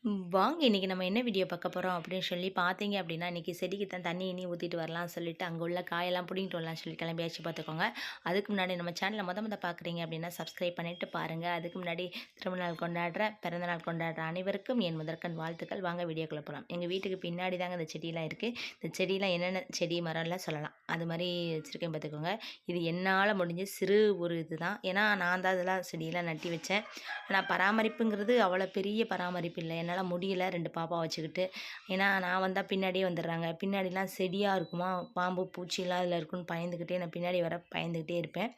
வாங்க இன்னைக்கு நம்ம என்ன வீடியோ பார்க்க போகிறோம் அப்படின்னு சொல்லி பார்த்தீங்க அப்படின்னா, இன்னைக்கு செடிக்கு தான் தண்ணி இனி ஊற்றிட்டு வரலாம்னு சொல்லிட்டு, அங்கே உள்ள காயெல்லாம் பிடிங்கிட்டு வரலாம்னு சொல்லி கிளம்பியாச்சு பார்த்துக்கோங்க. அதுக்கு முன்னாடி நம்ம சேனலை மொத பார்க்குறீங்க அப்படின்னா, சப்ஸ்கிரைப் பண்ணிட்டு பாருங்கள். அதுக்கு முன்னாடி திருமணநாள் கொண்டாடுற, பிறந்தநாள் கொண்டாடுற அனைவருக்கும் என் முதற்கண் வாழ்த்துக்கள். வாங்க வீடியோக்குள்ளே போகலாம். எங்கள் வீட்டுக்கு பின்னாடி தாங்க இந்த செடியெல்லாம் இருக்குது. இந்த செடியெலாம் என்னென்ன செடி மரம்லாம் சொல்லலாம். அது மாதிரி வச்சுருக்கேன் பார்த்துக்கோங்க. இது என்னால் முடிஞ்ச சிறு ஒரு இது தான். ஏன்னா நான் தான் இதெல்லாம் செடியெல்லாம் நட்டி வச்சேன். ஆனால் பராமரிப்புங்கிறது அவ்வளோ பெரிய பராமரிப்பு இல்லை. என்னால் முடியல 2 பாப்பா வச்சுக்கிட்டு. ஏன்னா நான் வந்தா பின்னாடியே வந்துடுறாங்க. பின்னாடிலாம் செடியா இருக்குமா, பாம்பு, பூச்சிலாம் அதில இருக்குன்னு பயந்துக்கிட்டே நான் பின்னாடி வர பயந்துக்கிட்டே இருப்பேன்.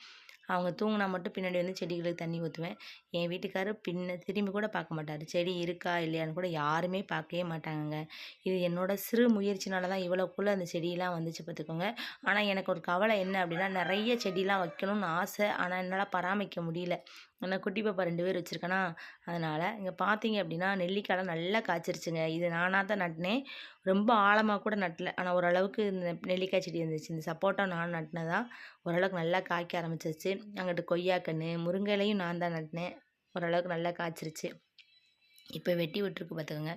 அவங்க தூங்குனா மட்டும் பின்னாடி வந்து செடிகளுக்கு தண்ணி ஊற்றுவேன். என் வீட்டுக்காரர் திரும்பி கூட பார்க்க மாட்டார். செடி இருக்கா இல்லையான்னு கூட யாருமே பார்க்கவே மாட்டாங்கங்க. இது என்னோட சிறு முயற்சினால தான் இவ்வளோக்குள்ள அந்த செடியெல்லாம் வந்துச்சு பார்த்துக்கோங்க. ஆனால் எனக்கு ஒரு கவலை என்ன அப்படின்னா, நிறைய செடிலாம் வைக்கணும்னு ஆசை. ஆனால் என்னால் பராமரிக்க முடியல. ஏன்னா குட்டி பாப்பா 2 பேர் வச்சுருக்கேனா, அதனால் இங்கே பார்த்தீங்க அப்படின்னா நெல்லிக்காய்லாம் நல்லா காய்ச்சிருச்சுங்க. இது நானாக தான் நட்டினேன். ரொம்ப ஆழமாக கூட நட்டல. ஆனால் ஓரளவுக்கு இந்த நெல்லிக்காய் செடி இருந்துச்சு. இந்த சப்போட்டா நான் நட்டினதா ஓரளவுக்கு நல்லா காய்க்க ஆரம்பிச்சிருச்சு. அங்கிட்டு கொய்யாக்கன்று, முருங்கை இலையும் நான் தான் நட்டினேன். ஓரளவுக்கு நல்லா காய்ச்சிருச்சு. இப்போ வெட்டி விட்டுருக்கு பார்த்துக்கோங்க.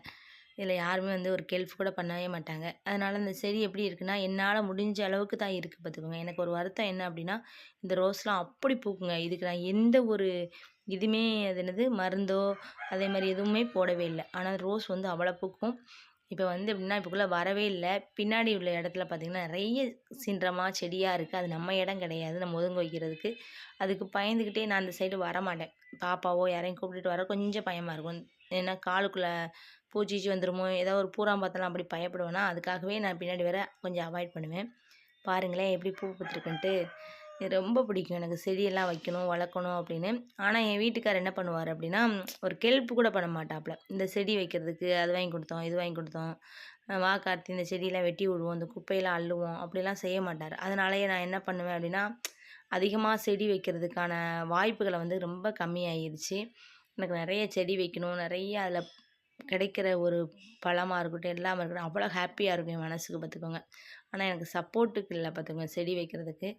இதில் யாருமே வந்து ஒரு ஹெல்ப் கூட பண்ணவே மாட்டாங்க. அதனால் இந்த செடி எப்படி இருக்குன்னா, என்னால் முடிஞ்ச அளவுக்கு தான் இருக்குது பார்த்துக்கோங்க. எனக்கு ஒரு வருத்தம் என்ன அப்படின்னா, இந்த ரோஸ்லாம் அப்படி பூக்குங்க. இதுக்கு நான் எந்த ஒரு இதுவுமே அது என்னது மருந்தோ, அதே மாதிரி எதுவுமே போடவே இல்லை. ஆனால் ரோஸ் வந்து அவ்வளோ பூக்கும். இப்போ வந்து எப்படின்னா, இப்போக்குள்ளே வரவே இல்லை. பின்னாடி உள்ள இடத்துல பார்த்திங்கன்னா, நிறைய சின்றமா செடியாக இருக்குது. அது நம்ம இடம் கிடையாது, நம்ம ஒதுங்க வைக்கிறதுக்கு. அதுக்கு பயந்துக்கிட்டே நான் அந்த சைடு வரமாட்டேன். பாப்பாவோ யாரையும் கூப்பிட்டுட்டு வர கொஞ்சம் பயமாக இருக்கும். ஏன்னா காலுக்குள்ளே பூச்சிச்சு வந்துருமோ, ஏதோ ஒரு பூரான் அப்படி பயப்படுவேனா, அதுக்காகவே நான் பின்னாடி வர கொஞ்சம் அவாய்ட் பண்ணுவேன். பாருங்களேன் எப்படி பூ பூத்துருக்குன்ட்டு. இது ரொம்ப பிடிக்கும் எனக்கு செடியெல்லாம் வைக்கணும், வளர்க்கணும் அப்படின்னு. ஆனால் என் வீட்டுக்காரர் என்ன பண்ணுவார் அப்படின்னா, ஒரு ஹெல்ப் கூட பண்ண மாட்டாப்புல. இந்த செடி வைக்கிறதுக்கு அது வாங்கி கொடுத்தோம், இது வாங்கி கொடுத்தோம். வா கார்த்தி இந்த செடியெல்லாம் வெட்டி விடுவோம், இந்த குப்பையெல்லாம் அள்ளுவோம் அப்படிலாம் செய்ய மாட்டார். அதனாலயே நான் என்ன பண்ணுவேன் அப்படின்னா, அதிகமாக செடி வைக்கிறதுக்கான வாய்ப்புகளை வந்து ரொம்ப கம்மியாயிருச்சு. எனக்கு நிறைய செடி வைக்கணும், நிறைய அதில் கிடைக்கிற ஒரு பழமாக இருக்கட்டும், எல்லாமே இருக்கட்டும், அவ்வளோ ஹாப்பியாக இருக்கும் என் மனசுக்கு பார்த்துக்கோங்க. ஆனால் எனக்கு சப்போர்ட்டுக்கு இல்லை பார்த்துக்கோங்க செடி வைக்கிறதுக்கு.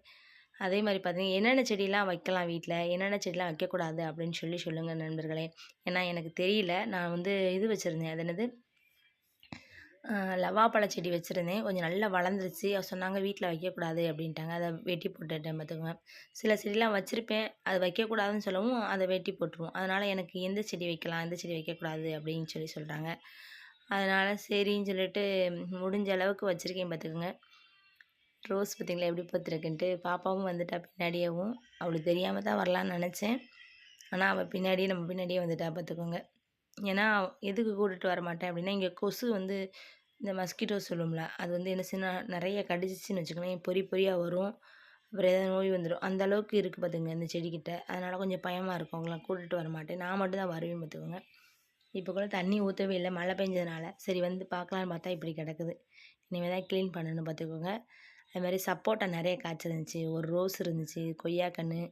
அதே மாதிரி பார்த்தீங்கன்னா, என்னென்ன செடிலாம் வைக்கலாம் வீட்டில், என்னென்ன செடிலாம் வைக்கக்கூடாது அப்படின்னு சொல்லி சொல்லுங்கள் நண்பர்களே. ஏன்னா எனக்கு தெரியல. நான் வந்து இது வச்சுருந்தேன், அது என்னது லவாப்பழ செடி வச்சுருந்தேன். கொஞ்சம் நல்லா வளர்ந்துருச்சு. சொன்னாங்க வீட்டில் வைக்கக்கூடாது அப்படின்ட்டாங்க. அதை வெட்டி போட்டுட்டேன் பார்த்துக்கோங்க. சில செடிலாம் வச்சுருப்பேன், அது வைக்கக்கூடாதுன்னு சொல்லவும் அதை வெட்டி போட்டுருவோம். அதனால் எனக்கு எந்த செடி வைக்கலாம், எந்த செடி வைக்கக்கூடாது அப்படின்னு சொல்லி சொல்கிறாங்க. அதனால் சரின்னு சொல்லிட்டு முடிஞ்ச அளவுக்கு வச்சுருக்கேன் பார்த்துக்கோங்க. ரோஸ் பார்த்திங்களா எப்படி பூத்துருக்குன்ட்டு. பாப்பாவும் வந்துட்டா பின்னாடியேவும். அவளுக்கு தெரியாமல் தான் வரலான்னு நினச்சேன். ஆனால் அவள் பின்னாடியே நம்ம பின்னாடியே வந்துட்டா பார்த்துக்கோங்க. ஏன்னா எதுக்கு கூட்டிகிட்டு வர மாட்டேன் அப்படின்னா, இங்கே கொசு வந்து இந்த மஸ்கிட்டோ சொல்லுவோம்ல, அது வந்து என்ன செய்யணும்னா நிறைய கடிச்சிச்சின்னு வச்சுக்கோங்களேன், பொறி பொறியாக வரும். அப்புறம் ஏதாவது நோய் வந்துடும். அந்த அளவுக்கு இருக்குது பார்த்துங்க இந்த செடிக்கிட்ட. அதனால் கொஞ்சம் பயமாக இருக்கும். அவங்களாம் கூட்டிகிட்டு வர மாட்டேன். நான் மட்டும் தான் வருவேன் பார்த்துக்கோங்க. இப்போ கூட தண்ணி ஊற்றவே இல்லை, மழை பெஞ்சதுனால. சரி வந்து பார்க்கலான்னு பார்த்தா இப்படி கிடக்குது. இனிமேல் தான் க்ளீன் பண்ணணும் பார்த்துக்கோங்க. அது மாதிரி சப்போட்டா நிறைய காய்ச்சிருந்துச்சு, ஒரு ரோஸ் இருந்துச்சு, கொய்யாக்கன்று,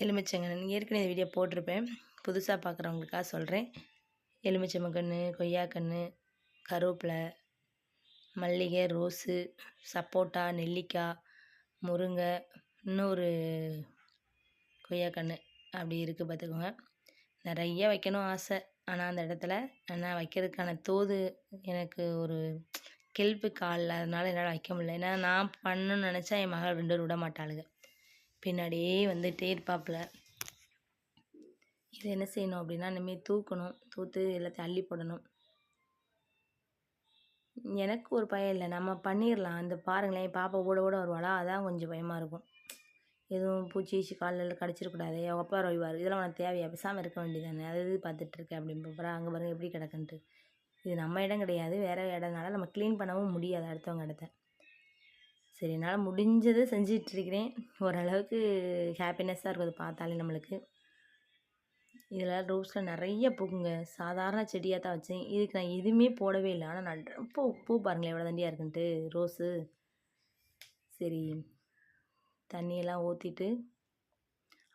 எலுமிச்சங்கன்று. ஏற்கனவே வீடியோ போட்டிருப்பேன். புதுசாக பார்க்குறவங்களுக்காக சொல்கிறேன். எலுமிச்சம்பழக்கன்று, கொய்யாக்கன்று, கருவேப்பிலை, மல்லிகை, ரோஸு, சப்போட்டா, நெல்லிக்காய், முருங்கை, இன்னொரு கொய்யாக்கன்று அப்படி இருக்குது பார்த்துக்கோங்க. நிறைய வைக்கணும் ஆசை. ஆனால் அந்த இடத்துல நான் வைக்கிறதுக்கான தோது எனக்கு ஒரு ஹெல்ப்புக்கு ஆள் இல்லாதனால என்னால் வைக்க முடியல. ஏன்னா நான் பண்ணணும்னு நினச்சா என் மகள் 2 பேரும் விட மாட்டாளுங்க. பின்னாடியே வந்துகிட்டே இருப்பாப்புல. இது என்ன செய்யணும் அப்படின்னா, இனிமேல் தூக்கணும், தூத்து எல்லாத்தையும் அள்ளி போடணும். எனக்கு ஒரு பயம் இல்லை, நம்ம பண்ணிடலாம். அந்த பாருங்களேன், பாப்பா ஓட ஓட வருவாளா, அதான் கொஞ்சம் பயமாக இருக்கும். எதுவும் பூச்சி கீச்சி காலில் கடிச்சிடக்கூடாது. அவங்க அப்பா வருவார், இதெல்லாம் உனக்கு தேவையா, பேசாமல் இருக்க வேண்டியதானே, அது இது பார்த்துட்ருக்கேன் அப்படின்னு அப்புறம் அங்கே பாருங்கள் எப்படி கிடக்குன்ட்டு. இது நம்ம இடம் கிடையாது, வேறு இடம்னால நம்ம க்ளீன் பண்ணவும் முடியாது அடுத்தவங்க இடத்த. சரி என்னால் முடிஞ்சதை செஞ்சிட்ருக்கிறேன். ஓரளவுக்கு ஹாப்பினஸ்ஸாக இருக்கும் அது பார்த்தாலே நம்மளுக்கு. இதில் ரோஸில் நிறைய பூக்குங்க. சாதாரண செடியாக தான் வச்சேன். இதுக்கு நான் எதுவுமே போடவே இல்லை. ஆனால் நான் பூ பாருங்களேன் எவ்வளோ தண்டியாக இருக்குன்ட்டு ரோஸு. சரி தண்ணியெல்லாம் ஊற்றிட்டு,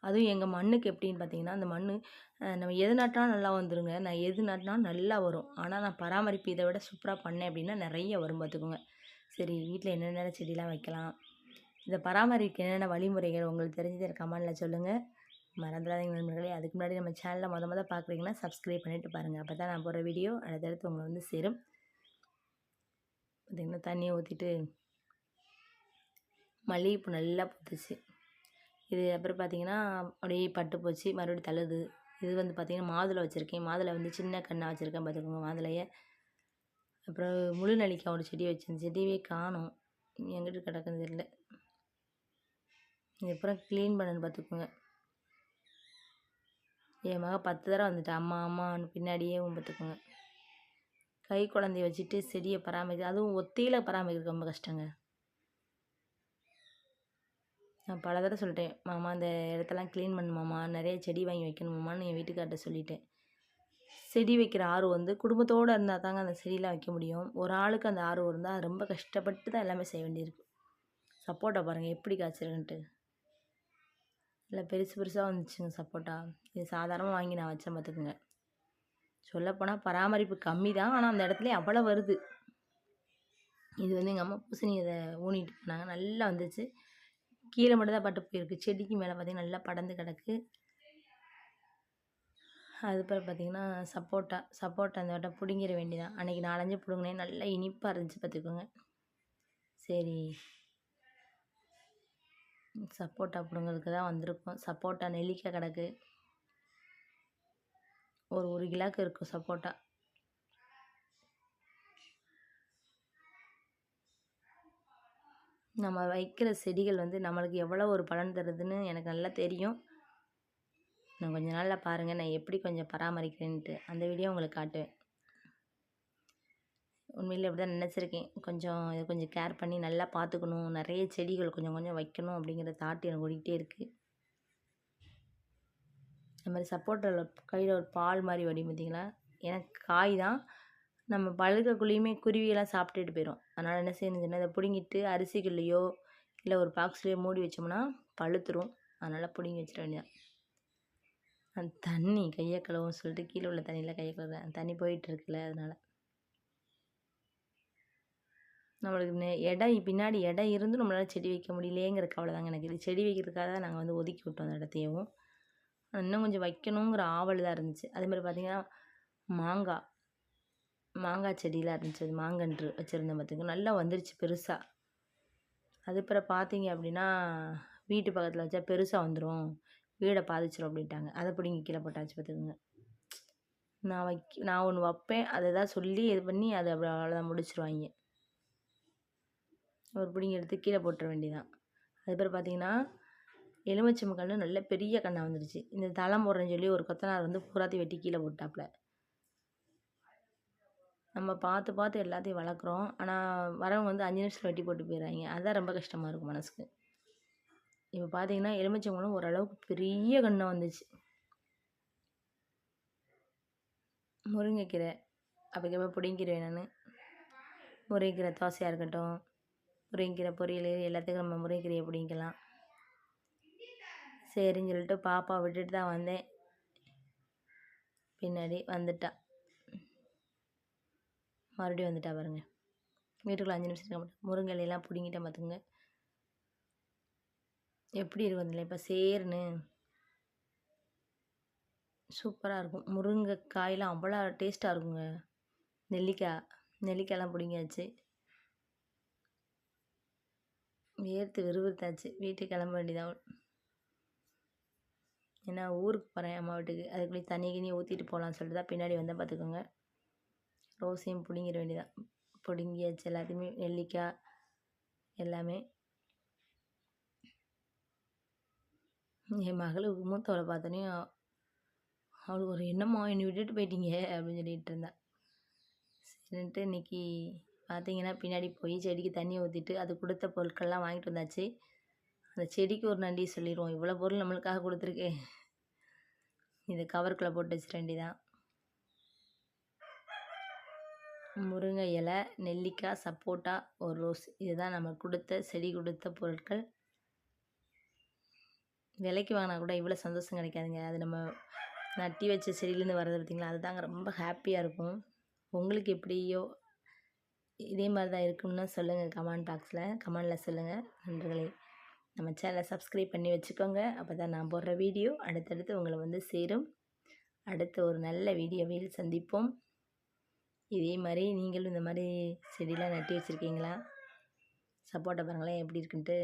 அதுவும் எங்கள் மண்ணுக்கு எப்படின்னு பார்த்தீங்கன்னா, அந்த மண் நம்ம எது நட்டாலும் நல்லா வந்துருங்க. நான் எது நட்டினாலும் நல்லா வரும். ஆனால் நான் பராமரிப்பு இதை விட சூப்பராக பண்ணேன் அப்படின்னா நிறைய வரும் பார்த்துக்கோங்க. சரி வீட்டில் என்னென்ன செடிலாம் வைக்கலாம், இதை பராமரிக்க என்னென்ன வழிமுறைகள் உங்களுக்கு தெரிஞ்சதை கமெண்டில் சொல்லுங்கள். மறந்துடாதீங்க நண்பர்களே. அதுக்கு முன்னாடி நம்ம சேனலை மொதல் பார்க்குறீங்கன்னா சப்ஸ்கிரைப் பண்ணிவிட்டு பாருங்கள். அப்போ தான் நான் போடுற வீடியோ அடுத்தடுத்து உங்களை வந்து சேரும். பார்த்திங்கன்னா தண்ணியை ஊற்றிட்டு மல்லிகைப்பூ நல்லா பூத்துச்சு. இது அப்புறம் பார்த்திங்கன்னா அப்படியே பட்டு போச்சு, மறுபடியும் தழுது. இது வந்து பார்த்திங்கன்னா மாதுளை வச்சுருக்கேன். மாதுளை வந்து சின்ன கண்ணாக வச்சுருக்கேன் பார்த்துக்கோங்க மாதுளையை. அப்புறம் முழு நெல்லிக்காய் ஒரு செடி வச்சேன், செடியே காணும், எங்கிட்ட கிடக்குன்னு தெரியல. இதுக்கப்புறம் க்ளீன் பண்ணணுன்னு பார்த்துக்கோங்க. என் மக 10 தடவை வந்துட்டு அம்மா அம்மான்னு பின்னாடியே பார்த்துக்கோங்க. கை குழந்தைய வச்சுட்டு செடியை பராமரிக்க, அதுவும் ஒத்தையில் பராமரிக்க ரொம்ப கஷ்டங்க. நான் பல தடவை சொல்லிட்டேன், மாமா அந்த இடத்தெல்லாம் க்ளீன் பண்ணுமாம்மா, நிறைய செடி வாங்கி வைக்கணுமாம்மான்னு என் வீட்டுக்கார்ட்ட சொல்லிட்டேன். செடி வைக்கிற ஆர்வம் வந்து குடும்பத்தோடு இருந்தால் தாங்க அந்த செடியெலாம் வைக்க முடியும். ஒரு ஆளுக்கு அந்த ஆர்வம் இருந்தால் ரொம்ப கஷ்டப்பட்டு தான் எல்லாமே செய்ய வேண்டியிருக்கு. சப்போட்டா பாருங்கள் எப்படி காய்ச்சிருக்குன்ட்டு, இல்லை பெருசு பெருசாக வந்துச்சுங்க சப்போட்டா. இது சாதாரணமாக வாங்கி நான் வச்சேன் பார்த்துக்குங்க. சொல்லப்போனால் பராமரிப்பு கம்மி தான், ஆனால் அந்த இடத்துல அவ்வளோ வருது. இது வந்து எங்கள் அம்மா பூசணி இதை ஊனிட்டு போனாங்க, நல்லா வந்துச்சு. கீழே மட்டும் தான் பட்டு போயிருக்கு, செடிக்கு மேலே பார்த்திங்கன்னா நல்லா படர்ந்து கிடக்கு. அதுக்கப்புறம் பார்த்திங்கன்னா சப்போட்டா அந்த வட்டம் பிடுங்கிற வேண்டியதான். அன்றைக்கி 4-5 பிடுங்கினேன், நல்லா இனிப்பாக இருந்துச்சு பார்த்துக்கோங்க. சரி சப்போட்டா பிடுங்கிறதுக்கு தான் வந்திருக்கோம். சப்போட்டா நெல்லிக்காய் கிடக்கு, ஒரு கிலோக்கு இருக்கும் சப்போட்டா. நம்ம வைக்கிற செடிகள் வந்து நம்மளுக்கு எவ்வளோ ஒரு பலன் தருதுன்னு எனக்கு நல்லா தெரியும். நான் கொஞ்ச நாளில் பாருங்கள் நான் எப்படி கொஞ்சம் பராமரிக்கிறேன்ட்டு அந்த வீடியோ உங்களுக்கு காட்டுவேன். உண்மையிலே அப்படி தான் நினச்சிருக்கேன். இதை கொஞ்சம் கேர் பண்ணி நல்லா பார்த்துக்கணும், நிறைய செடிகள் கொஞ்சம் கொஞ்சம் வைக்கணும் அப்படிங்கிற தாட் எனக்கு ஓடிக்கிட்டே இருக்குது. இந்த மாதிரி சப்போட்டாவில் கையில் ஒரு பால் மாதிரி வடியும் பார்த்தீங்களா, எனக்கு காய் தான். நம்ம பழுக்கக்குள்ளேயுமே குருவியெல்லாம் சாப்பிட்டுட்டு போயிடும். அதனால் என்ன செய்யணும்னு இதை பிடுங்கிட்டு அரிசிக்குள்ளேயோ இல்லை ஒரு பாக்ஸ்லேயோ மூடி வச்சோம்னா பழுத்துரும். அதனால் பிடுங்கி வச்சிட வேண்டியதான். அந்த தண்ணி கையை கழுவும் சொல்லிட்டு கீழே உள்ள தண்ணியில் கையை கழுவுறேன், தண்ணி போயிட்டு இருக்குல்ல அதனால். நம்மளுக்கு இடம் பின்னாடி இடம் இருந்தும் நம்மளால் செடி வைக்க முடியலேங்கிற கவலை தாங்க எனக்கு. இது செடி வைக்கிறதுக்காக தான் நாங்கள் வந்து ஒதுக்கி விட்டோம் அந்த இடத்தையும். இன்னும் கொஞ்சம் வைக்கணுங்கிற ஆவல் தான் இருந்துச்சு. அதே மாதிரி பார்த்திங்கன்னா மாங்காய் செடியெலாம் இருந்துச்சு, அது மாங்கன்று வச்சுருந்தேன் பார்த்துங்க, நல்லா வந்துருச்சு பெருசாக. அதுக்கப்புறம் பார்த்தீங்க அப்படின்னா வீட்டு பக்கத்தில் வச்சா பெருசாக வந்துடும், வீடை பாதிச்சிடும் அப்படின்ட்டாங்க. அதை பிடிங்கி கீழே போட்டாச்சு பார்த்துக்குங்க. நான் ஒன்று வைப்பேன், அதை தான் சொல்லி இது பண்ணி அதை அவ்வளோதான் முடிச்சிருவாங்க. ஒரு பிடிங்கி எடுத்து கீழே போட்டுற வேண்டியதான். அதுக்கப்புறம் பார்த்தீங்கன்னா எலுமிச்சம்பழம் நல்ல பெரிய கண்ணாக வந்துடுச்சு. இந்த தளம் போடுறேன்னு சொல்லி ஒரு கொத்தனார் வந்து பூராத்தையும் வெட்டி கீழே போட்டாப்புல. நம்ம பார்த்து எல்லாத்தையும் வளர்க்குறோம், ஆனால் வரவங்க வந்து 5 நிமிஷத்தில் வெட்டி போட்டு போயிடுறாங்க. அதுதான் ரொம்ப கஷ்டமாக இருக்கும் மனசுக்கு. இப்போ பார்த்தீங்கன்னா எலுமிச்சம்பழம் ஓரளவுக்கு பெரிய கண்ணாக வந்துச்சு. முருங்கைக்கீரை அப்போக்கப்போ பிடிங்கிடுவேன் நான். முருங்கைக்கீரை தோசையாக இருக்கட்டும், முருங்கைக்கீரை பொரியல், எல்லாத்துக்கும் நம்ம முருங்கைக்கீரையை பிடிங்கிக்கலாம். சரின்னு சொல்லிட்டு பாப்பா விட்டுட்டு தான் வந்தேன், பின்னாடி வந்துட்டா, மறுபடியும் வந்துட்டா பாருங்க. வீட்டுக்குள்ளே 5 நிமிஷம் இருக்க மாட்டேன். முருங்கை இலையெல்லாம் பிடிங்கிட்டேன் பார்த்துங்க. எப்படி இருக்கும் இல்லை இப்போ சேர்னு சூப்பராக இருக்கும். முருங்கைக்காயெலாம் அவ்வளோ டேஸ்ட்டாக இருக்குங்க. நெல்லிக்காயெல்லாம் பிடிங்கியாச்சு, வேர்த்து விறுவிறுத்தாச்சு, வீட்டுக்கு கிளம்ப வேண்டியதான். ஏன்னா ஊருக்கு போகிறேன் அம்மா வீட்டுக்கு, அதுக்குள்ளே தண்ணி ஊற்றிட்டு போகலான்னு சொல்லிட்டு தான் பின்னாடி வந்தால் பார்த்துக்கோங்க. ரோஸையும் பிடிங்கிட வேண்டியதான். பிடுங்கியாச்சு எல்லாத்தையுமே, நெல்லிக்காய் எல்லாமே. என் மகளுக்கு மூத்தவளை பார்த்தோன்னே அவளுக்கு ஒரு என்னம்மா என்னை விட்டுட்டு போயிட்டீங்க அப்படின்னு சொல்லிகிட்டு இருந்தா. சரின்ட்டு இன்றைக்கி பார்த்தீங்கன்னா பின்னாடி போய் செடிக்கு தண்ணி ஊற்றிட்டு அது கொடுத்த பொருட்கள்லாம் வாங்கிட்டு வந்தாச்சு. அந்த செடிக்கு ஒரு நன்றி சொல்லிடுவோம், இவ்வளோ பொருள் நம்மளுக்காக கொடுத்துருக்கேன். இதை கவருக்குள்ளே போட்டு வச்சிட வேண்டியதான். முருங்கை இலை, நெல்லிக்காய், சப்போட்டா, ஒரு ரோஸ், இதுதான் நம்ம செடி கொடுத்த பொருட்கள். விலைக்கு வாங்கினா கூட இவ்வளோ சந்தோஷம் கிடைக்காதுங்க. அது நம்ம நட்டி வச்ச செடியிலேருந்து வர்றது பார்த்திங்களா, அதுதாங்க ரொம்ப ஹாப்பியாக இருக்கும். உங்களுக்கு எப்படியோ இதே மாதிரி தான் இருக்கும்னா சொல்லுங்கள், கமெண்டில் சொல்லுங்கள் நண்பர்களே. நம்ம சேனலை சப்ஸ்கிரைப் பண்ணி வச்சுக்கோங்க. அப்போ தான் நான் போடுற வீடியோ அடுத்தடுத்து உங்களை வந்து சேரும். அடுத்த ஒரு நல்ல வீடியோவில் சந்திப்போம். இதே மாதிரி நீங்களும் இந்த மாதிரி செடிலாம் நட்டி வச்சுருக்கீங்களா? சப்போட்டா பாருங்களேன் எப்படி இருக்குன்ட்டு.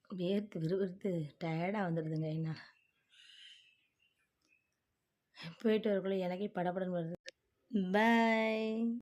வேர்த்து விறுவிறுத்து டயர்டாக வந்துடுதுங்க என்னால். போயிட்டு வரக்குள்ளே எனக்கே படபடன்னு வருது. பாய்.